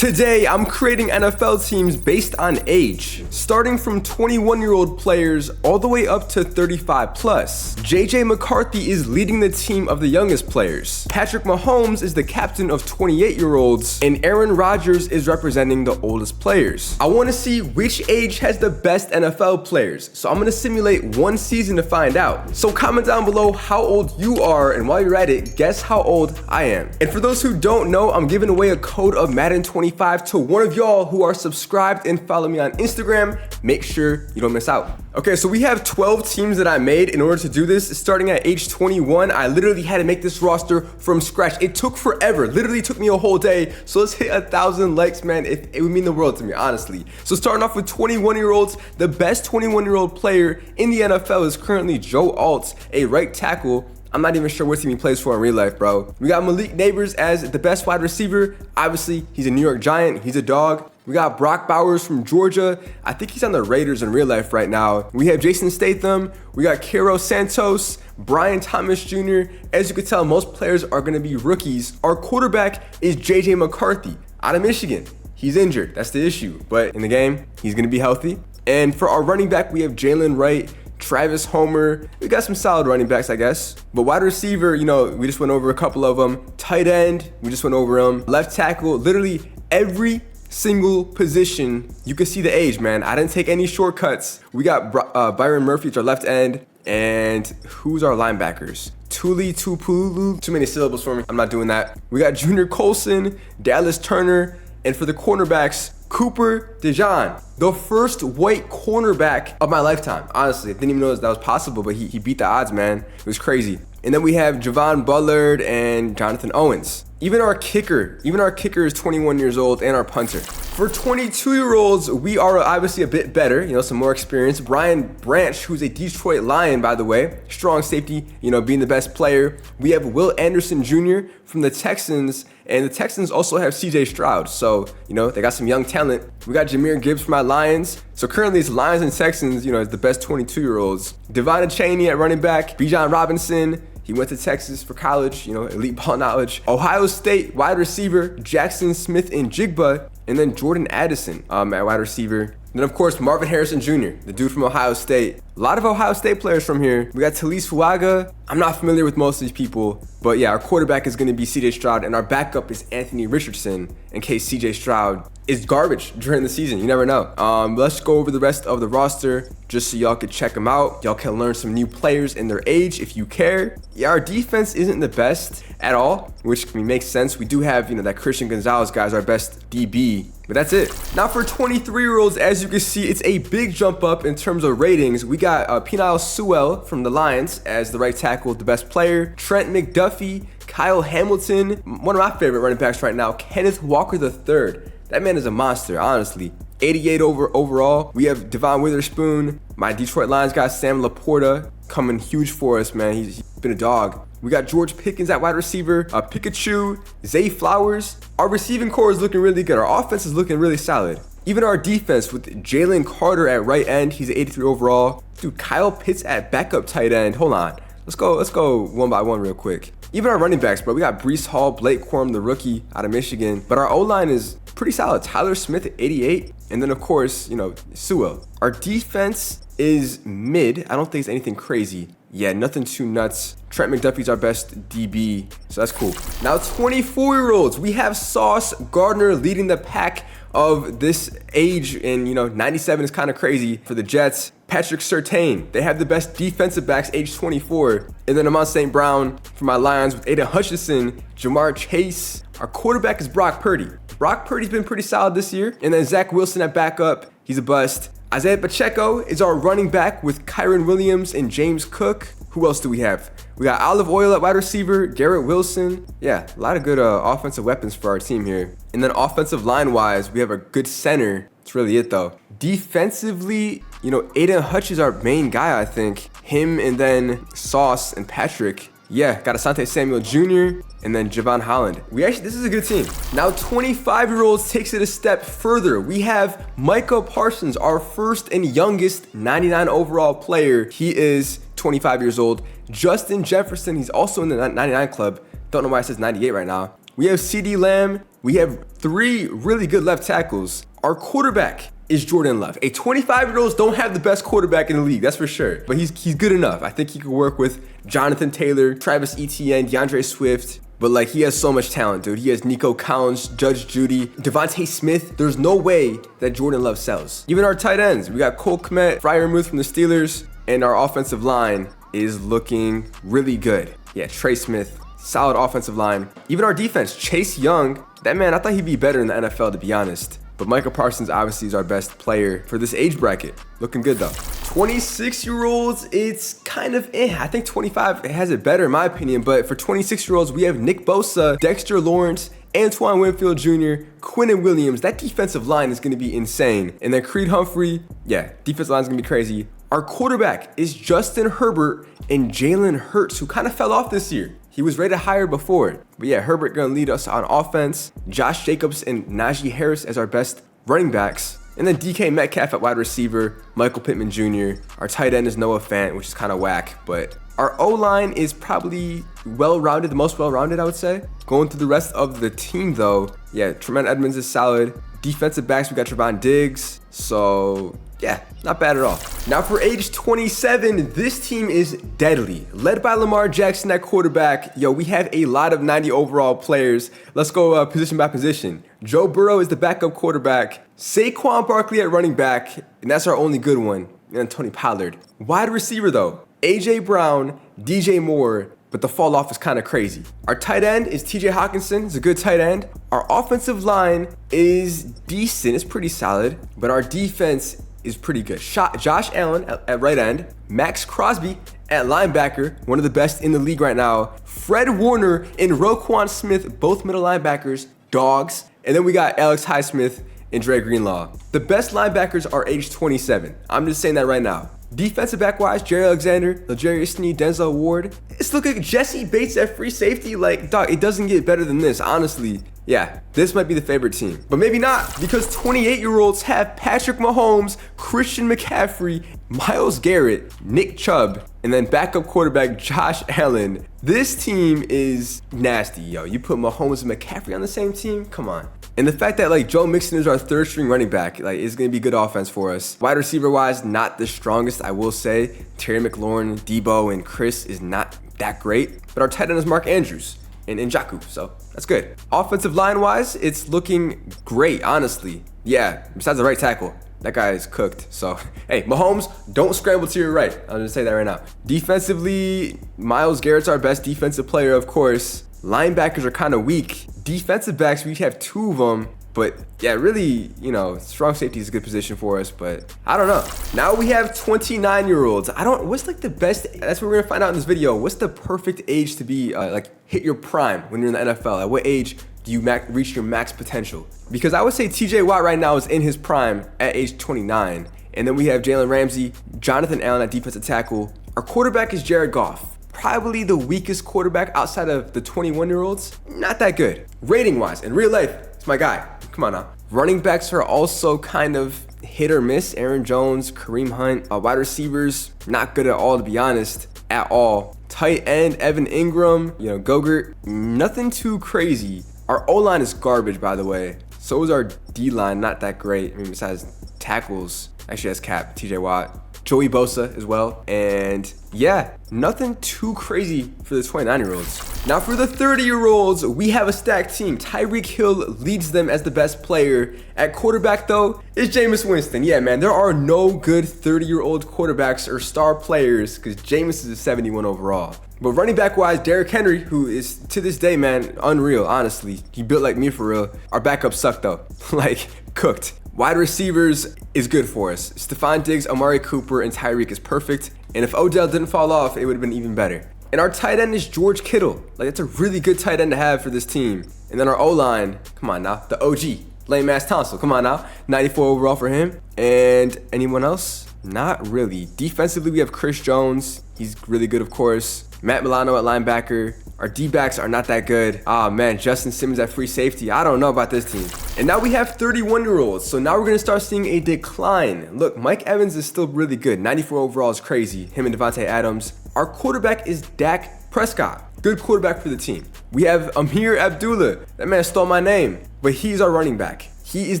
Today, I'm creating NFL teams based on age, starting from 21-year-old players all the way up to 35 plus. JJ McCarthy is leading the team of the youngest players. Patrick Mahomes is the captain of 28-year-olds, and Aaron Rodgers is representing the oldest players. I want to see which age has the best NFL players, so I'm going to simulate one season to find out. So comment down below how old you are, and while you're at it, guess how old I am. And for those who don't know, I'm giving away a code of Madden 25 to one of y'all who are subscribed and follow me on Instagram. Make sure you don't miss out. Okay, so we have 12 teams that I made in order to do this. Starting at age 21, I literally had to make this roster from scratch. It took forever. Literally took me a whole day. So let's hit 1,000 likes, man. It would mean the world to me, honestly. So starting off with 21-year-olds, the best 21-year-old player in the NFL is currently Joe Alt, a right tackle. I'm not even sure what team he plays for in real life, bro. We got Malik Neighbors as the best wide receiver. Obviously, he's a New York Giant. He's a dog. We got Brock Bowers from Georgia. I think he's on the Raiders in real life right now. We have Jason Statham. We got Cairo Santos, Brian Thomas Jr. As you can tell, most players are going to be rookies. Our quarterback is JJ McCarthy out of Michigan. He's injured. That's the issue. But in the game, he's going to be healthy. And for our running back, we have Jalen Wright, Travis Homer. We got some solid running backs, I guess. But wide receiver, we just went over a couple of them. Tight end, we just went over them. Left tackle, literally every single position. You can see the age, man. I didn't take any shortcuts. We got Byron Murphy, it's our left end. And who's our linebackers? Tuli Tupulu. Too many syllables for me. I'm not doing that. We got Junior Colson, Dallas Turner. And for the cornerbacks, Cooper DeJean, the first white cornerback of my lifetime. Honestly, I didn't even know that was possible, but he beat the odds, man. It was crazy. And then we have Javon Bullard and Jonathan Owens. Even our kicker is 21 years old, and our punter. For 22-year-olds, we are obviously a bit better, some more experience. Brian Branch, who's a Detroit Lion, by the way, strong safety, being the best player. We have Will Anderson Jr. from the Texans, and the Texans also have CJ Stroud. So, they got some young talent. We got Jahmyr Gibbs from my Lions. So currently it's Lions and Texans, is the best 22-year-olds. Devon Cheney at running back, Bijan Robinson. He went to Texas for college, elite ball knowledge. Ohio State wide receiver, Jackson Smith and Jigba. And then Jordan Addison at wide receiver. And then, of course, Marvin Harrison Jr., the dude from Ohio State. A lot of Ohio State players from here. We got Talise Fuaga. I'm not familiar with most of these people. But yeah, our quarterback is going to be CJ Stroud. And our backup is Anthony Richardson, in case CJ Stroud is garbage during the season. You never know. Let's go over the rest of the roster just so y'all can check them out. Y'all can learn some new players and their age if you care. Yeah, our defense isn't the best at all, which makes sense. We do have, that Christian Gonzalez guy's our best DB. But that's it. Now for 23-year-olds, as you can see, it's a big jump up in terms of ratings. We got Penile Sewell from the Lions as the right tackle, the best player. Trent McDuffie, Kyle Hamilton, one of my favorite running backs right now, Kenneth Walker III. That man is a monster, honestly. 88 overall. We have Devon Witherspoon. My Detroit Lions guy, Sam Laporta, coming huge for us, man. He's been a dog. We got George Pickens at wide receiver, Pikachu, Zay Flowers. Our receiving core is looking really good. Our offense is looking really solid. Even our defense with Jalen Carter at right end. He's 83 overall. Dude, Kyle Pitts at backup tight end. Hold on. Let's go one by one real quick. Even our running backs, bro. We got Breece Hall, Blake Corum, the rookie out of Michigan. But our O-line is pretty solid. Tyler Smith at 88. And then, of course, Sewell. Our defense is mid. I don't think it's anything crazy. Yeah, nothing too nuts. Trent McDuffie's our best DB, so that's cool. Now, 24-year-olds. We have Sauce Gardner leading the pack of this age, and 97 is kind of crazy for the Jets. Patrick Surtain, they have the best defensive backs, age 24. And then Amon St. Brown for my Lions with Aiden Hutchinson, Jamar Chase. Our quarterback is Brock Purdy. Brock Purdy's been pretty solid this year. And then Zach Wilson at backup, he's a bust. Isaiah Pacheco is our running back with Kyron Williams and James Cook. Who else do we have? We got Olive Oil at wide receiver, Garrett Wilson. Yeah, a lot of good offensive weapons for our team here. And then offensive line-wise, we have a good center. That's really it, though. Defensively, Aiden Hutch is our main guy, I think. Him and then Sauce and Patrick. Yeah, got Asante Samuel Jr. and then Javon Holland. This is a good team. Now 25-year-olds takes it a step further. We have Micah Parsons, our first and youngest 99 overall player. He is 25 years old. Justin Jefferson, he's also in the 99 club. Don't know why it says 98 right now. We have CeeDee Lamb We have 3 really good left tackles. Our quarterback is Jordan Love. 25-year-olds don't have the best quarterback in the league, that's for sure. But he's good enough. I think he could work with Jonathan Taylor, Travis Etienne, DeAndre Swift. But like, he has so much talent, dude. He has Nico Collins, Judge Judy, Devontae Smith. There's no way that Jordan Love sells. Even our tight ends, we got Cole Kmet, Freiermuth from the Steelers, and our offensive line is looking really good. Yeah, Trey Smith, solid offensive line. Even our defense, Chase Young, that man, I thought he'd be better in the NFL, to be honest. But Micah Parsons obviously is our best player for this age bracket. Looking good though. 26-year-olds, it's kind of I think 25 has it better in my opinion, but for 26-year-olds, we have Nick Bosa, Dexter Lawrence, Antoine Winfield Jr., Quinnen Williams. That defensive line is going to be insane. And then Creed Humphrey, yeah, defensive line is going to be crazy. Our quarterback is Justin Herbert and Jalen Hurts, who kind of fell off this year. He was rated higher before. But yeah, Herbert gonna lead us on offense. Josh Jacobs and Najee Harris as our best running backs. And then DK Metcalf at wide receiver, Michael Pittman Jr. Our tight end is Noah Fant, which is kind of whack. But our O-line is probably well-rounded, the most well-rounded, I would say. Going through the rest of the team though, yeah, Tremaine Edmonds is solid. Defensive backs, we got Trevon Diggs. So yeah, not bad at all. Now for age 27, this team is deadly. Led by Lamar Jackson at quarterback. Yo, we have a lot of 90 overall players. Let's go position by position. Joe Burrow is the backup quarterback. Saquon Barkley at running back, and that's our only good one. And then Tony Pollard. Wide receiver though, AJ Brown, DJ Moore, but the fall off is kind of crazy. Our tight end is TJ Hawkinson. He's a good tight end. Our offensive line is decent. It's pretty solid, but our defense is pretty good. Josh Allen at right end, Max Crosby at linebacker, one of the best in the league right now. Fred Warner and Roquan Smith, both middle linebackers, dogs. And then we got Alex Highsmith and Dre Greenlaw. The best linebackers are age 27. I'm just saying that right now. Defensive back wise, Jerry Alexander, L'Jarius Sneed, Denzel Ward. It's looking Jesse Bates at free safety. Like, dog, it doesn't get better than this, honestly. Yeah, this might be the favorite team. But maybe not, because 28-year-olds have Patrick Mahomes, Christian McCaffrey, Myles Garrett, Nick Chubb, and then backup quarterback Josh Allen. This team is nasty, yo. You put Mahomes and McCaffrey on the same team? Come on. And the fact that like Joe Mixon is our 3rd string running back, like, it's gonna be good offense for us. Wide receiver wise, not the strongest, I will say. Terry McLaurin, Debo, and Chris is not that great. But our tight end is Mark Andrews and Njoku, so that's good. Offensive line wise, it's looking great, honestly. Yeah, besides the right tackle, that guy is cooked. So, hey, Mahomes, don't scramble to your right. I'll just say that right now. Defensively, Myles Garrett's our best defensive player, of course. Linebackers are kind of weak. Defensive backs, we have 2 of them. But yeah, really, you know, strong safety is a good position for us, but I don't know. Now we have 29-year-olds. What's like the best, that's what we're gonna find out in this video. What's the perfect age to be, like, hit your prime when you're in the NFL? At what age do you reach your max potential? Because I would say TJ Watt right now is in his prime at age 29. And then we have Jalen Ramsey, Jonathan Allen at defensive tackle. Our quarterback is Jared Goff. Probably the weakest quarterback outside of the 21-year-olds. Not that good. Rating-wise, in real life, it's my guy. Come on now. Running backs are also kind of hit or miss. Aaron Jones, Kareem Hunt. Wide receivers, not good at all, to be honest, at all. Tight end, Evan Ingram, you know, Gogurt. Nothing too crazy. Our O-line is garbage, by the way. So is our D-line, not that great. I mean, besides tackles, actually has cap, TJ Watt. Joey Bosa as well. And yeah, nothing too crazy for the 29-year-olds. Now for the 30-year-olds, we have a stacked team. Tyreek Hill leads them as the best player. At quarterback though, it's Jameis Winston. Yeah, man, there are no good 30-year-old quarterbacks or star players because Jameis is a 71 overall. But running back wise, Derrick Henry, who is to this day, man, unreal, honestly. He built like me for real. Our backup sucked though, like cooked. Wide receivers is good for us. Stephon Diggs, Amari Cooper, and Tyreek is perfect. And if Odell didn't fall off, it would have been even better. And our tight end is George Kittle. Like, that's a really good tight end to have for this team. And then our O-line, come on now, the OG, Lane Mass Townsend, come on now. 94 overall for him. And anyone else? Not really. Defensively, we have Chris Jones. He's really good, of course. Matt Milano at linebacker. Our D-backs are not that good. Man, Justin Simmons at free safety. I don't know about this team. And now we have 31-year-olds. So now we're going to start seeing a decline. Look, Mike Evans is still really good. 94 overall is crazy. Him and Devontae Adams. Our quarterback is Dak Prescott. Good quarterback for the team. We have Amir Abdullah. That man stole my name, but he's our running back. He is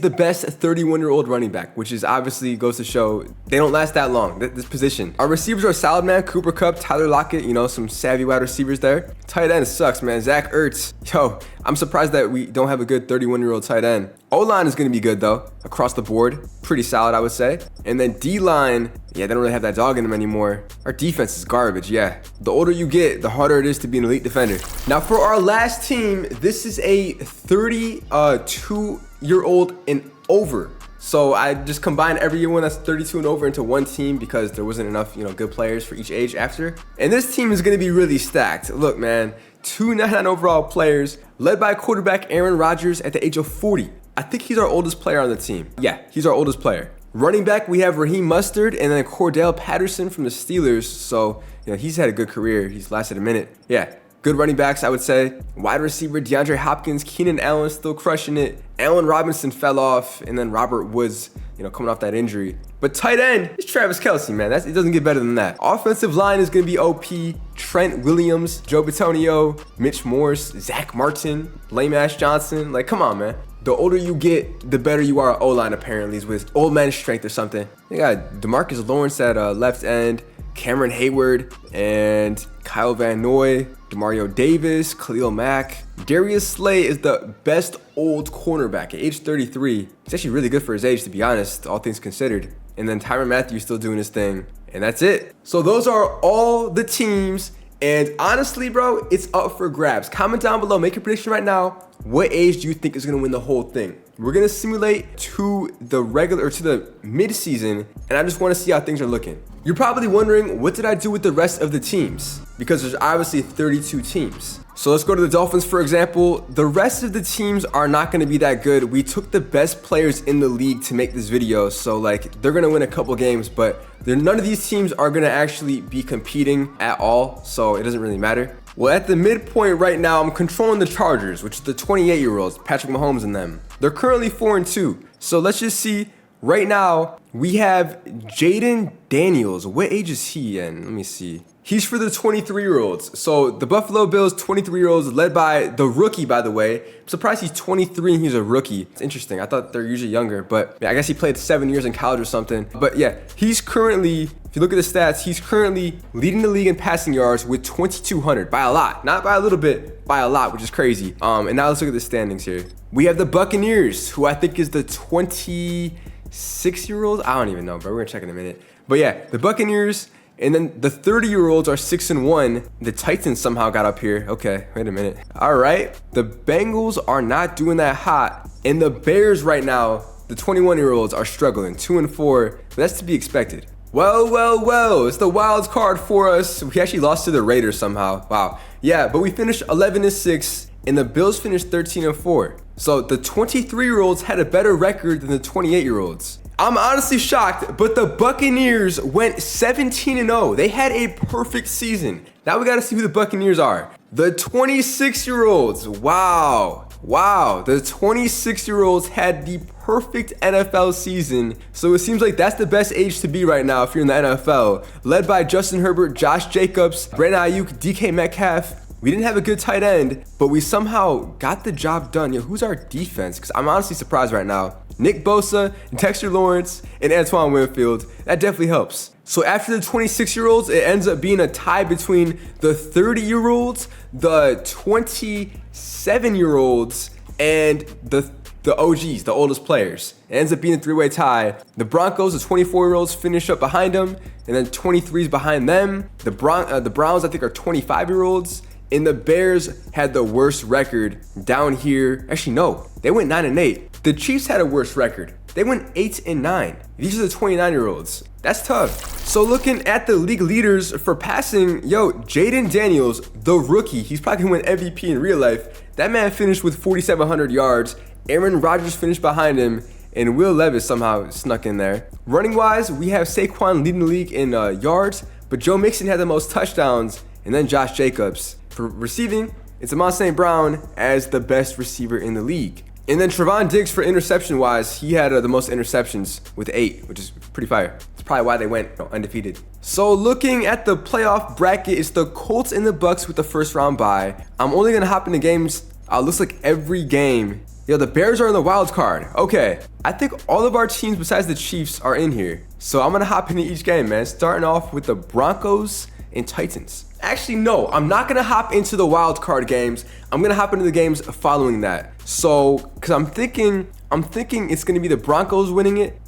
the best 31-year-old running back, which is obviously goes to show they don't last that long, this position. Our receivers are solid, man. Cooper Kupp, Tyler Lockett, you know, some savvy wide receivers there. Tight end sucks, man. Zach Ertz. Yo, I'm surprised that we don't have a good 31-year-old tight end. O-line is going to be good, though, across the board. Pretty solid, I would say. And then D-line, yeah, they don't really have that dog in them anymore. Our defense is garbage, yeah. The older you get, the harder it is to be an elite defender. Now, for our last team, this is a 32-year-old and over. So I just combined everyone that's 32 and over into one team because there wasn't enough, you know, good players for each age after. And this team is going to be really stacked. Look, man, 299 overall players, led by quarterback Aaron Rodgers at the age of 40. I think he's our oldest player on the team. Yeah, he's our oldest player. Running back, we have Raheem Mostert and then Cordell Patterson from the Steelers. So, you know, he's had a good career. He's lasted a minute. Yeah, good running backs, I would say. Wide receiver, DeAndre Hopkins, Keenan Allen still crushing it. Allen Robinson fell off, and then Robert Woods, you know, coming off that injury. But tight end is Travis Kelce, man. It doesn't get better than that. Offensive line is going to be OP. Trent Williams, Joe Bitonio, Mitch Morse, Zach Martin, Blame Ash Johnson. Like, come on, man. The older you get, the better you are at O-line, apparently, is with old man strength or something. They got DeMarcus Lawrence at left end, Cameron Hayward, and Kyle Van Noy, Demario Davis, Khalil Mack. Darius Slay is the best old cornerback at age 33. He's actually really good for his age, to be honest, all things considered. And then Tyrann Mathieu still doing his thing. And that's it. So those are all the teams. And honestly, bro, it's up for grabs. Comment down below, make a prediction right now. What age do you think is going to win the whole thing? We're going to simulate to the regular or to the mid-season, and I just want to see how things are looking. You're probably wondering, what did I do with the rest of the teams? Because there's obviously 32 teams. So let's go to the Dolphins, for example. The rest of the teams are not going to be that good. We took the best players in the league to make this video, so like they're going to win a couple games, but none of these teams are going to actually be competing at all, so it doesn't really matter. Well, at the midpoint right now, I'm controlling the Chargers, which is the 28-year-olds, Patrick Mahomes and them. They're currently 4-2. So let's just see. Right now, we have Jaden Daniels. What age is he in? Let me see. He's for the 23-year-olds. So the Buffalo Bills 23-year-olds led by the rookie, by the way. I'm surprised he's 23 and he's a rookie. It's interesting. I thought they're usually younger, but yeah, I guess he played 7 years in college or something. But yeah, he's currently, if you look at the stats, he's currently leading the league in passing yards with 2,200 by a lot. Not by a little bit, by a lot, which is crazy. And now let's look at the standings here. We have the Buccaneers, who I think is the 26-year-old. I don't even know, bro. We're gonna check in a minute. But yeah, the Buccaneers. And then the 30-year-olds are 6-1. The Titans somehow got up here. Okay, wait a minute. All right, the Bengals are not doing that hot. And the Bears right now, the 21-year-olds are struggling, 2-4. But that's to be expected. Well, it's the wild card for us. We actually lost to the Raiders somehow. Wow. Yeah, but we finished 11-6, and the Bills finished 13-4. So the 23-year-olds had a better record than the 28-year-olds. I'm honestly shocked, but the Buccaneers went 17-0. They had a perfect season. Now we got to see who the Buccaneers are. The 26-year-olds. Wow. The 26-year-olds had the perfect NFL season. So it seems like that's the best age to be right now if you're in the NFL. Led by Justin Herbert, Josh Jacobs, Brandon Ayuk, DK Metcalf. We didn't have a good tight end, but we somehow got the job done. Yo, who's our defense? Because I'm honestly surprised right now. Nick Bosa, Dexter Lawrence, and Antoine Winfield. That definitely helps. So after the 26-year-olds, it ends up being a tie between the 30-year-olds, the 27-year-olds, and the OGs, the oldest players. It ends up being a three-way tie. The Broncos, the 24-year-olds, finish up behind them, and then 23's behind them. The Browns, I think, are 25-year-olds. And the Bears had the worst record down here. Actually, no, they went 9-8. The Chiefs had a worse record. They went 8-9. These are the 29-year-olds. That's tough. So looking at the league leaders for passing, yo, Jaden Daniels, the rookie, he's probably gonna win MVP in real life. That man finished with 4,700 yards. Aaron Rodgers finished behind him, and Will Levis somehow snuck in there. Running wise, we have Saquon leading the league in yards, but Joe Mixon had the most touchdowns, and then Josh Jacobs. For receiving, it's Amon St. Brown as the best receiver in the league. And then Trevon Diggs for interception-wise, he had the most interceptions with 8, which is pretty fire. It's probably why they went undefeated. So looking at the playoff bracket, it's the Colts and the Bucks with the first round bye. I'm only gonna hop into games, looks like every game. Yo, the Bears are in the wild card. Okay, I think all of our teams besides the Chiefs are in here. So I'm gonna hop into each game, man. Starting off with the Broncos and Titans. Actually, no, I'm not gonna hop into the wild card games. I'm gonna hop into the games following that. So, cause I'm thinking it's gonna be the Broncos winning it.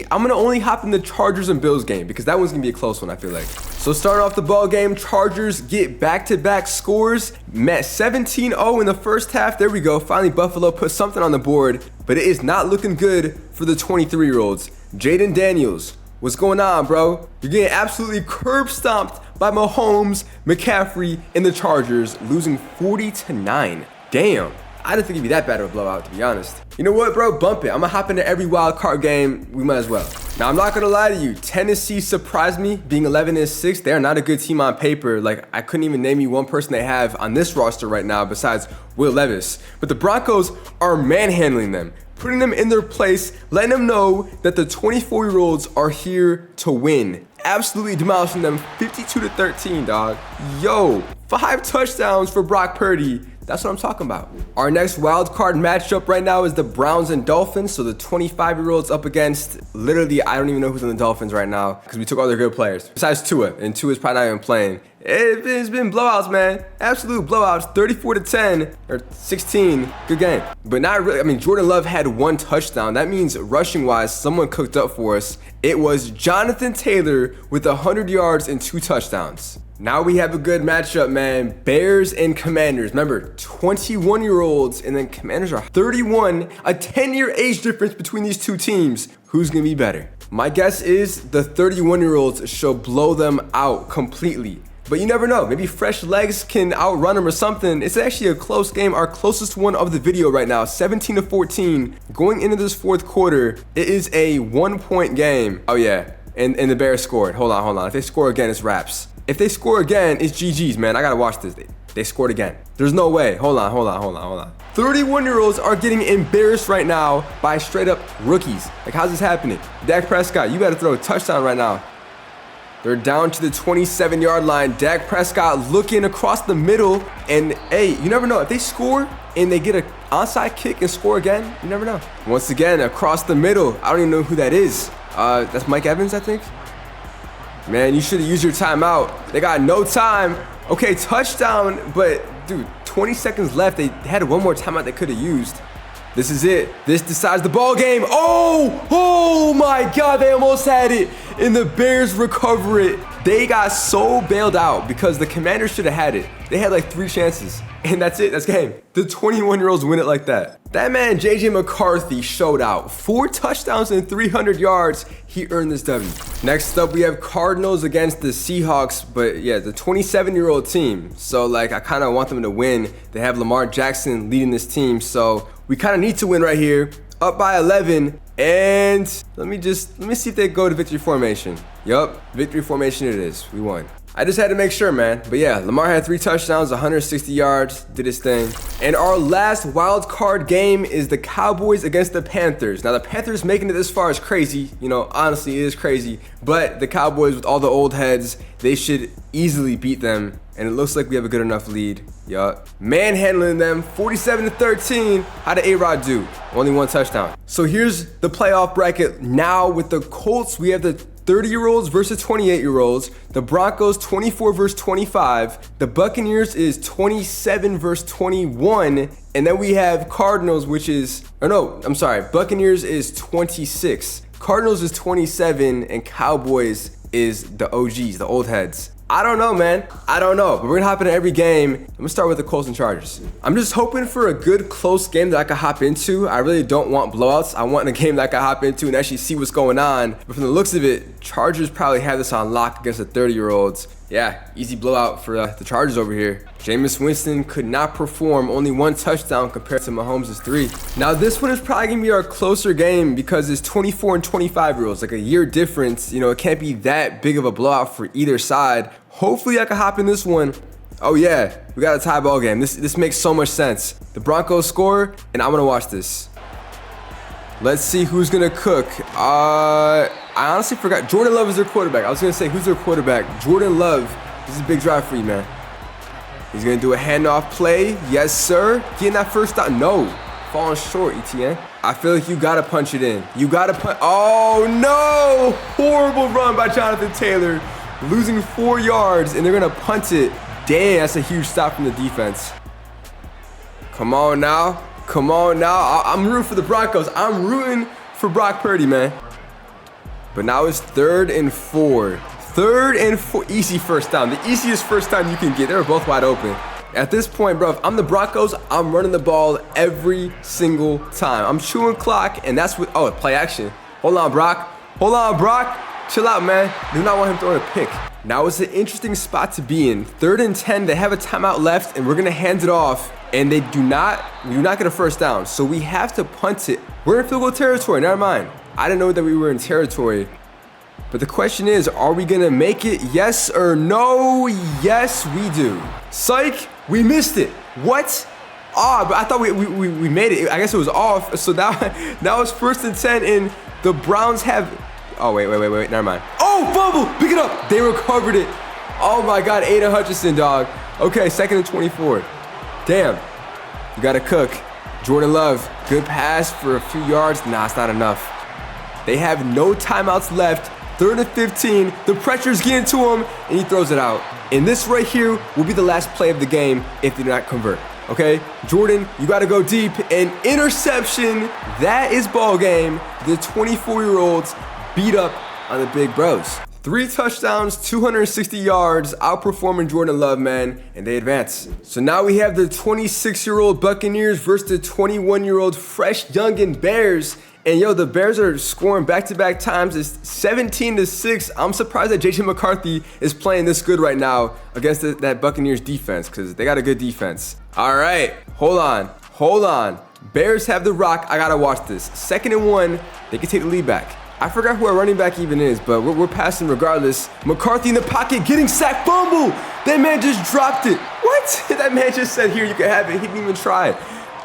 I'm gonna only hop in the Chargers and Bills game because that one's gonna be a close one, I feel like. So starting off the ball game, Chargers get back-to-back scores. Met 17-0 in the first half. There we go. Finally, Buffalo put something on the board, but it is not looking good for the 23-year-olds. Jaden Daniels, what's going on, bro? You're getting absolutely curb stomped by Mahomes, McCaffrey, and the Chargers, losing 40-9. Damn. I didn't think it'd be that bad of a blowout, to be honest. You know what, bro? Bump it. I'm gonna hop into every wild card game. We might as well. Now, I'm not gonna lie to you. Tennessee surprised me, being 11-6. They're not a good team on paper. Like, I couldn't even name you one person they have on this roster right now besides Will Levis. But the Broncos are manhandling them, putting them in their place, letting them know that the 24-year-olds are here to win. Absolutely demolishing them 52-13, dog. Yo, 5 touchdowns for Brock Purdy. That's what I'm talking about. Our next wild card matchup right now is the Browns and Dolphins. So the 25-year-olds up against, literally, I don't even know who's on the Dolphins right now because we took all their good players. Besides Tua, and Tua's probably not even playing. It's been blowouts, man. Absolute blowouts. 34-10 or 16. Good game. But not really. I mean, Jordan Love had 1 touchdown. That means rushing-wise, someone cooked up for us. It was Jonathan Taylor with 100 yards and 2 touchdowns. Now we have a good matchup, man. Bears and Commanders. Remember, 21-year-olds, and then Commanders are 31. A 10-year age difference between these two teams. Who's going to be better? My guess is the 31-year-olds shall blow them out completely. But you never know. Maybe fresh legs can outrun them or something. It's actually a close game. Our closest one of the video right now, 17-14. Going into this fourth quarter, it is a 1-point game. Oh, yeah. And the Bears scored. Hold on. If they score again, it's wraps. If they score again, it's GG's, man. I gotta watch this. They scored again. There's no way. Hold on. 31-year-olds are getting embarrassed right now by straight up rookies. Like, how's this happening? Dak Prescott, you gotta throw a touchdown right now. They're down to the 27-yard line. Dak Prescott looking across the middle. And, hey, you never know. If they score and they get an onside kick and score again, you never know. Once again, across the middle. I don't even know who that is. That's Mike Evans, I think. Man, you should have used your timeout. They got no time. Okay, touchdown, but dude, 20 seconds left. They had one more timeout they could have used. This is it. This decides the ball game. Oh my God, they almost had it. And the Bears recover it. They got so bailed out because the Commanders should have had it. They had like 3 chances. And that's it. That's game. The 21-year-olds win it like that. That man, JJ McCarthy, showed out. 4 touchdowns and 300 yards. He earned this W. Next up, we have Cardinals against the Seahawks. But yeah, the 27-year-old team. So like, I kind of want them to win. They have Lamar Jackson leading this team. So we kind of need to win right here. Up by 11. And let me see if they go to victory formation. Yup, victory formation it is. We won. I just had to make sure, man. But yeah, Lamar had 3 touchdowns, 160 yards, did his thing. And our last wild card game is the Cowboys against the Panthers. Now, the Panthers making it this far is crazy. You know, honestly, it is crazy. But the Cowboys, with all the old heads, they should easily beat them. And it looks like we have a good enough lead. Yup. Manhandling them, 47-13. How did A-Rod do? Only 1 touchdown. So here's the playoff bracket. Now with the Colts, we have the 30-year-olds versus 28-year-olds. The Broncos, 24 versus 25. The Buccaneers is 27 versus 21. And then we have Cardinals, which is, Buccaneers is 26. Cardinals is 27, and Cowboys is the OGs, the old heads. I don't know, man. I don't know. But we're going to hop into every game. I'm going to start with the Colts and Chargers. I'm just hoping for a good, close game that I can hop into. I really don't want blowouts. I want a game that I can hop into and actually see what's going on. But from the looks of it, Chargers probably have this on lock against the 30-year-olds. Yeah, easy blowout for the Chargers over here. Jameis Winston could not perform. Only 1 touchdown compared to Mahomes' 3. Now, this one is probably going to be our closer game because it's 24 and 25-year-olds. Like a year difference. You know, it can't be that big of a blowout for either side. Hopefully, I can hop in this one. Oh, yeah. We got a tie ball game. This makes so much sense. The Broncos score, and I'm going to watch this. Let's see who's going to cook. I honestly forgot. Jordan Love is their quarterback. I was going to say, who's their quarterback? Jordan Love. This is a big drive for you, man. He's going to do a handoff play. Yes, sir. Getting that first down. No. Falling short, ETN. I feel like you got to punch it in. You got to punch. Oh, no. Horrible run by Jonathan Taylor. Losing 4 yards, and they're going to punt it. Damn, that's a huge stop from the defense. Come on now. Come on now. I'm rooting for the Broncos. I'm rooting for Brock Purdy, man. But now it's 3rd and 4. 3rd and 4. Easy first down. The easiest first down you can get. They were both wide open. At this point, bro, if I'm the Broncos, I'm running the ball every single time. I'm chewing clock, and that's what... Oh, play action. Hold on, Brock. Hold on, Brock. Chill out, man. Do not want him throwing a pick. Now it's an interesting spot to be in. 3rd and 10. They have a timeout left, and we're going to hand it off. And we do not get a first down. So we have to punt it. We're in field goal territory. Never mind. I didn't know that we were in territory. But the question is, are we going to make it? Yes or no? Yes, we do. Psych. We missed it. What? Ah, but I thought we made it. I guess it was off. So now it's 1st and 10, and the Browns have... Oh, wait. Never mind. Oh, fumble. Pick it up. They recovered it. Oh, my God. Aiden Hutchinson, dog. Okay, 2nd and 24. Damn. You got to cook. Jordan Love. Good pass for a few yards. Nah, it's not enough. They have no timeouts left. 3rd and 15. The pressure's getting to him, and he throws it out. And this right here will be the last play of the game if they do not convert. Okay? Jordan, you got to go deep. An interception. That is ball game. The 24-year-olds beat up on the big bros. 3 touchdowns, 260 yards, outperforming Jordan Love, man, and they advance. So now we have the 26-year-old Buccaneers versus the 21-year-old fresh youngin' Bears. And yo, the Bears are scoring back-to-back times. It's 17-6. I'm surprised that JJ McCarthy is playing this good right now against that Buccaneers defense, because they got a good defense. All right, hold on. Bears have the rock. I gotta watch this. 2nd and 1. They can take the lead back. I forgot who our running back even is, but we're passing regardless. McCarthy in the pocket, getting sacked, fumble. That man just dropped it. What? That man just said, here, you can have it. He didn't even try it.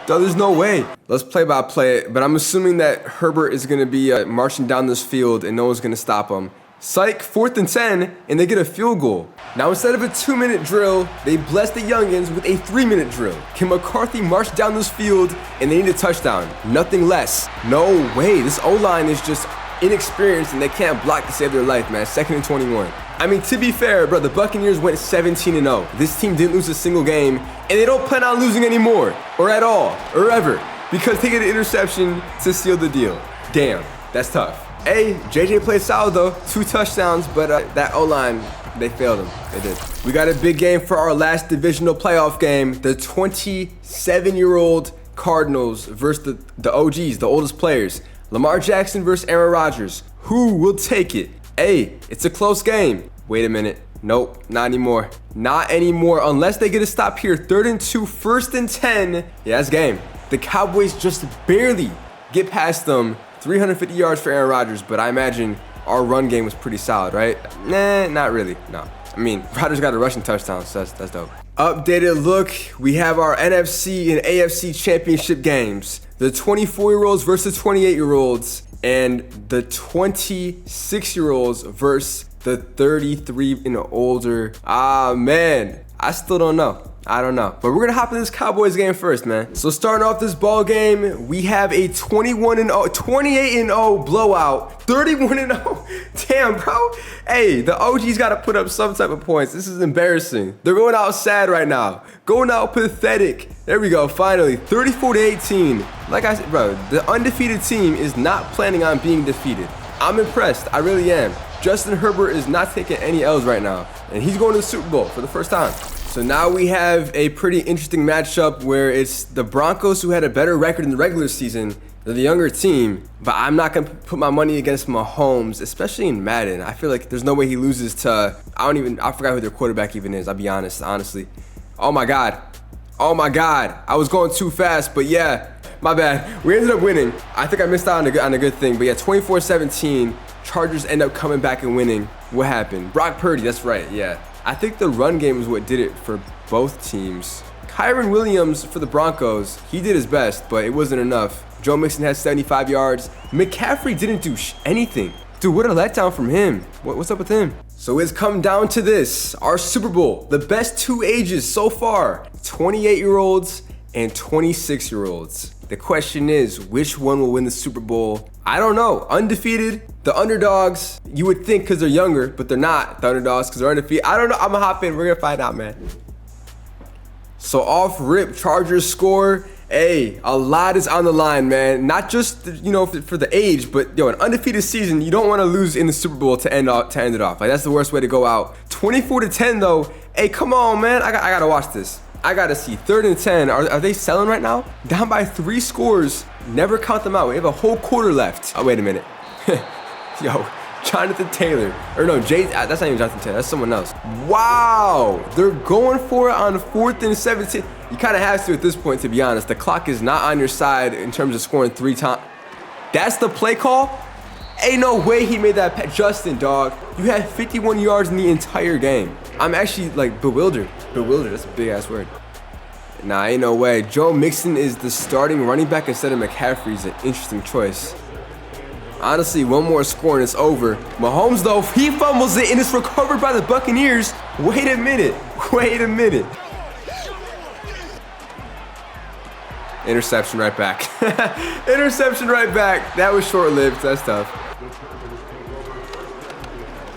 There's no way. Let's play by play, but I'm assuming that Herbert is going to be marching down this field and no one's going to stop him. Psych, 4th and 10, and they get a field goal. Now, instead of a 2-minute drill, they bless the youngins with a 3-minute drill. Can McCarthy march down this field and they need a touchdown? Nothing less. No way. This O-line is just inexperienced and they can't block to save their life, man. 2nd and 21. I mean, to be fair, bro, the Buccaneers went 17-0. This team didn't lose a single game, and they don't plan on losing anymore, or at all, or ever, because they get an interception to seal the deal. Damn, that's tough. Hey, JJ played solid though, 2 touchdowns, but that O-line, they failed him. They did. We got a big game for our last divisional playoff game. The 27-year-old Cardinals versus the OGs, the oldest players. Lamar Jackson versus Aaron Rodgers. Who will take it? Hey, it's a close game. Wait a minute. Nope, not anymore. Not anymore unless they get a stop here. 3rd and 2, 1st and 10. Yeah, that's game. The Cowboys just barely get past them. 350 yards for Aaron Rodgers, but I imagine our run game was pretty solid, right? Nah, not really, no. I mean, Rodgers got a rushing touchdown, so that's dope. Updated look, we have our NFC and AFC championship games. The 24-year-olds versus 28-year-olds, and the 26-year-olds versus the 33 and older. Ah, man, I still don't know. I don't know. But we're going to hop in this Cowboys game first, man. So starting off this ball game, we have a 21-0, 28-0 blowout, 31-0. Damn, bro. Hey, the OGs got to put up some type of points. This is embarrassing. They're going out sad right now. Going out pathetic. There we go, finally. 34-18. Like I said, bro, the undefeated team is not planning on being defeated. I'm impressed. I really am. Justin Herbert is not taking any L's right now, and he's going to the Super Bowl for the first time. So now we have a pretty interesting matchup where it's the Broncos, who had a better record in the regular season. They're the younger team, but I'm not going to put my money against Mahomes, especially in Madden. I feel like there's no way he loses to, I forgot who their quarterback even is. I'll be honest, honestly. Oh my God. Oh my God. I was going too fast, but yeah, my bad. We ended up winning. I think I missed out on a good thing, but yeah, 24-17. Chargers end up coming back and winning. What happened? Brock Purdy, that's right, yeah. I think the run game is what did it for both teams. Kyron Williams for the Broncos, he did his best, but it wasn't enough. Joe Mixon has 75 yards. McCaffrey didn't do anything. Dude, what a letdown from him. What's up with him? So it's come down to this, our Super Bowl, the best two ages so far, 28-year-olds and 26-year-olds. The question is, which one will win the Super Bowl? I don't know. Undefeated, the underdogs, you would think because they're younger, but they're not the underdogs because they're undefeated. I don't know. I'm gonna hop in. We're gonna find out, man. So off rip, Chargers score. Hey, a lot is on the line, man. Not just, you know, for the age, but yo, an undefeated season, you don't want to lose in the Super Bowl to end it off. Like, that's the worst way to go out. 24-10 though. Hey, come on, man. I gotta watch this. I gotta see. 3rd and 10. Are they selling right now? Down by 3 scores. Never count them out. We have a whole quarter left. Oh, wait a minute. Yo, Jonathan Taylor. Or no, that's not even Jonathan Taylor. That's someone else. Wow. They're going for it on 4th and 17. You kind of have to at this point, to be honest. The clock is not on your side in terms of scoring 3 times. That's the play call? Ain't no way he made that. Justin, dog. You had 51 yards in the entire game. I'm actually, like, bewildered. Bewildered, that's a big-ass word. Nah, ain't no way. Joe Mixon is the starting running back instead of McCaffrey. Is an interesting choice. Honestly, one more score and it's over. Mahomes, though, he fumbles it and it's recovered by the Buccaneers. Wait a minute. Wait a minute. Interception right back. Interception right back. That was short-lived. That's tough.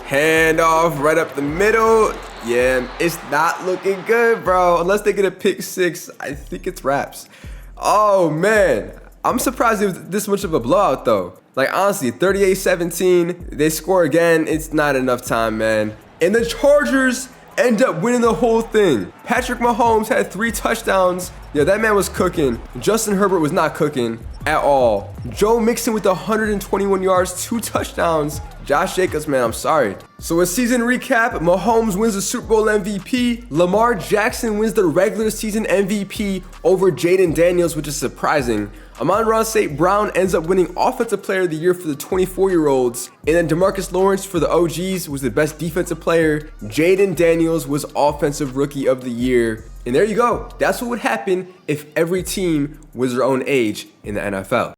Handoff right up the middle. Yeah, it's not looking good, bro. Unless they get a pick 6, I think it's wraps. Oh, man. I'm surprised it was this much of a blowout, though. Like, honestly, 38-17. They score again. It's not enough time, man. And the Chargers end up winning the whole thing. Patrick Mahomes had 3 touchdowns. Yeah, that man was cooking. Justin Herbert was not cooking at all. Joe Mixon with 121 yards, 2 touchdowns. Josh Jacobs, man, I'm sorry. So a season recap, Mahomes wins the Super Bowl MVP. Lamar Jackson wins the regular season MVP over Jaden Daniels, which is surprising. Amon-Ra St. Brown ends up winning Offensive Player of the Year for the 24-year-olds. And then DeMarcus Lawrence for the OGs was the best defensive player. Jaden Daniels was Offensive Rookie of the Year. And there you go. That's what would happen if every team was their own age in the NFL.